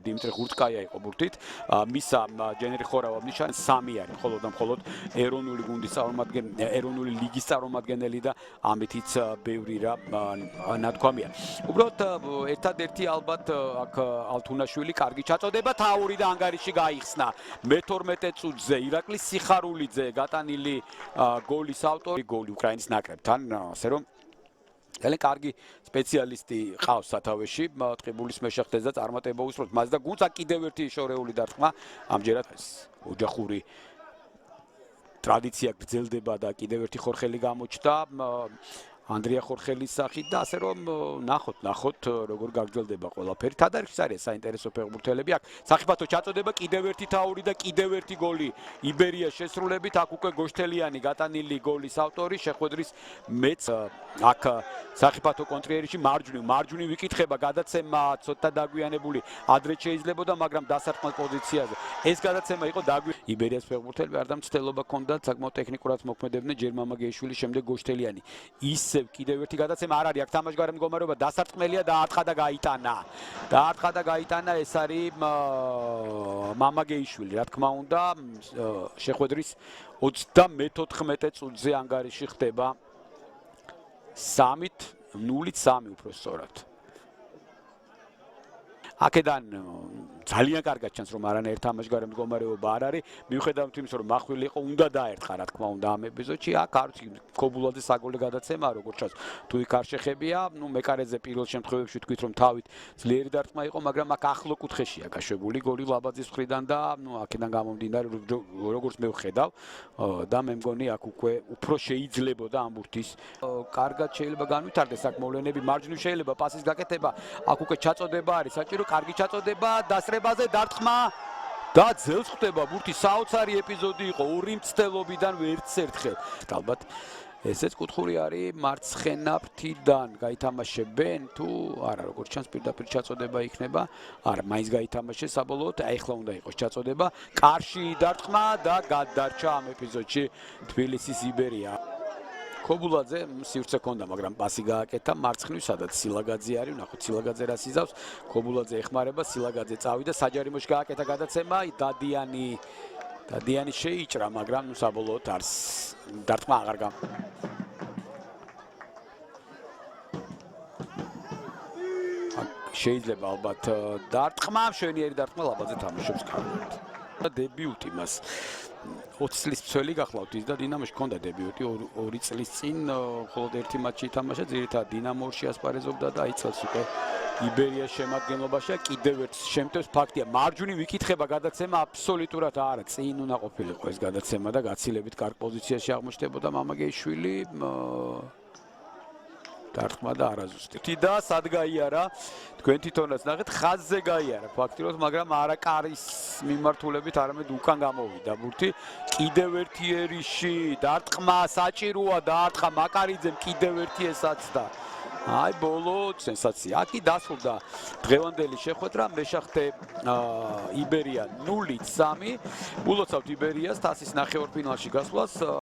დიმიტრი ღურწკაია იყო ბურთით. მისა ჯენერი ხორავა ნიშანი 3 არის მხოლოდ და მხოლოდ ეროვნული გუნდის ეროვნული ლიგის წარმომადგენელი და ამითიც ბევრი რა ნათქვამია. უბრალოდ ერთადერთი ალბათ აქ ალთუნაშვილი კარგი ჩაწოდება თაური და ანგარიში გაიხსნა. მე-12 წუთზე ირაკლი სიხარულიძე გატანილი გოლის ავტორი, გოლი უკრაინის ნაკრებთან, ასე რომ ძალიან კარგი სპეციალისტი ყავს სათავეში ტყიბულის მეშახტეს და წარმატება უსურვებს მას და გუნდს კიდევ ერთი შორეული დარტყმა ამჯერად ოჯახური ტრადიცია გრძელდება და კიდევ ერთი ხორხელი გამოჩნდა ანდრია ხორხელის სახით და ასე რომ ნახოთ როგორ გაგრძელდება ყველაფერი. თადარიგს არის საინტერესო ფეხბურთელები აქ. საფეხბურთო ჩაწოდება კიდევ ერთი თაური და კიდევ ერთი გოლი იბერია შესრულებით. აქ უკვე გოშთელიანი გატანილი გოლის ავტორი შეხვედრის მეც აქ საფეხბურთო კონტრიერში მარჯვნივ ვიკითხება გადაცემა ცოტა დაგვიანებული ადრე შეიძლებოდა, მაგრამ დასარტყმელ პოზიციაზე. ეს გადაცემა იყო იბერიას ფეხბურთელები არ დამცდელობა ჰქონდათ საკმაოდ ტექნიკურად მოქმედებდნენ ჯერ მამაგეიშვილის შემდეგ გოშთელიანი. კიდევ ერთი გადაცემა არ არის აქ თამაშგარე მდგომარეობა დასარტყმელია დაარტყა და გაიტანა ეს არის მამაგეიშვილი რა თქმა უნდა შეხვედრის 34 წუთზე ანგარიში ხდება 3-0 უფრო სწორად. აქედან ძალიან კარგად ჩანს რომ არანაირ თამაშგარე მდგომარეობა არ არის მიუხედავად იმისა რომ მახვილი იყო უნდა დაერთხა რა თქმა უნდა ამ ეპიზოდში აქ არ ვიცი ქობულაძე საგოლე გადაცემა როგორც ჩანს თუ იქ არ შეხებია მეკარეძე პირველ შემთხვევებში თქვით რომ თავით ძლიერი დარტყმა იყო მაგრამ აქ ახლო კუთხეშია გაშვებული გოლი ლაბაძის მხრიდან და აქედან გამომდინარე როგორც მე ვხედავ და მე მგონი აქ უკვე უფრო შეიძლებოდა ამ ბურთის კარგად შეიძლება განვითარდეს აქ მოვლენები მარჯვნივ შეიძლება პასის გაკეთება აქ უკვე ჩაწოდება არის საჭირო კარგი ჩაწოდება დასრებაზე დარტყმა და ძელს ხდება ბურთი საოცარი ეპიზოდი იყო ორი მცდელობიდან ვერც ერთხელ ალბათ ესეც კუთხური არის მარცხენა ფრთიდან გაითამაშებენ თუ არა როგორც ჩანს პირდაპირ ჩაწოდება იქნება არა მაინც გაითამაშეს საბოლოოდ ახლა უნდა იყოს ჩაწოდება კარში დარტყმა და გადარჩა ამ ეპიზოდში თბილისის იბერია ქობულაძე სივრცე ჰქონდა, მაგრამ პასი გააკეთა მარცხნივ, სადაც სილაგაძე არის, ნახოთ სილაგაძე რას იზავს, ქობულაძე ეხმარება, სილაგაძე წავიდა, საჯარიმოში გააკეთა გადაცემა, დადიანი შეიჭრა, მაგრამ საბოლოოდ არს დარტყმა აღარ შეიძლება ალბათ დარტყმა, მშვენიერი დარტყმა ლაბაძე თამაშობს კარგად. დებიუტი მას 20 წლის მცველი გახლავთ ის და დინამოში ჰქონდა დებიუტი 2 წლის წინ მხოლოდ ერთი მატჩი ითამაშა ძირითადად დინამოში ასპარეზობდა და აიცავს უკვე იბერიის შემადგენლობაშია კიდევ ერთ შემტევს ფაქტია მარჯვნივ ვიკითხება გადაცემა აბსოლუტურად არა წინ უნდა ყოფილიყო ეს გადაცემა და გაცილებით კარგ პოზიციაში აღმოჩნდებოდა მამაგეიშვილი დარტყმა და არაზუსტი და სად გაიარა თქვენ თვითონაც ნახეთ ხაზზე გაიარა ფაქტიურად მაგრამ არა კარის მიმართულებით არამედ უკან გამოვიდა ბურთი კიდევ ერთი ერიში დარტყმა საჭიროა დაარტყა მაკარიძემ კიდევ ერთი ესაცდა აი ბოლო სენსაცია აქი დასრულდა დღევანდელი შეხვედრა მეშახტე იბერია 0-3 ულოცავთ იბერიას თასის ნახევარფინალში გასვლას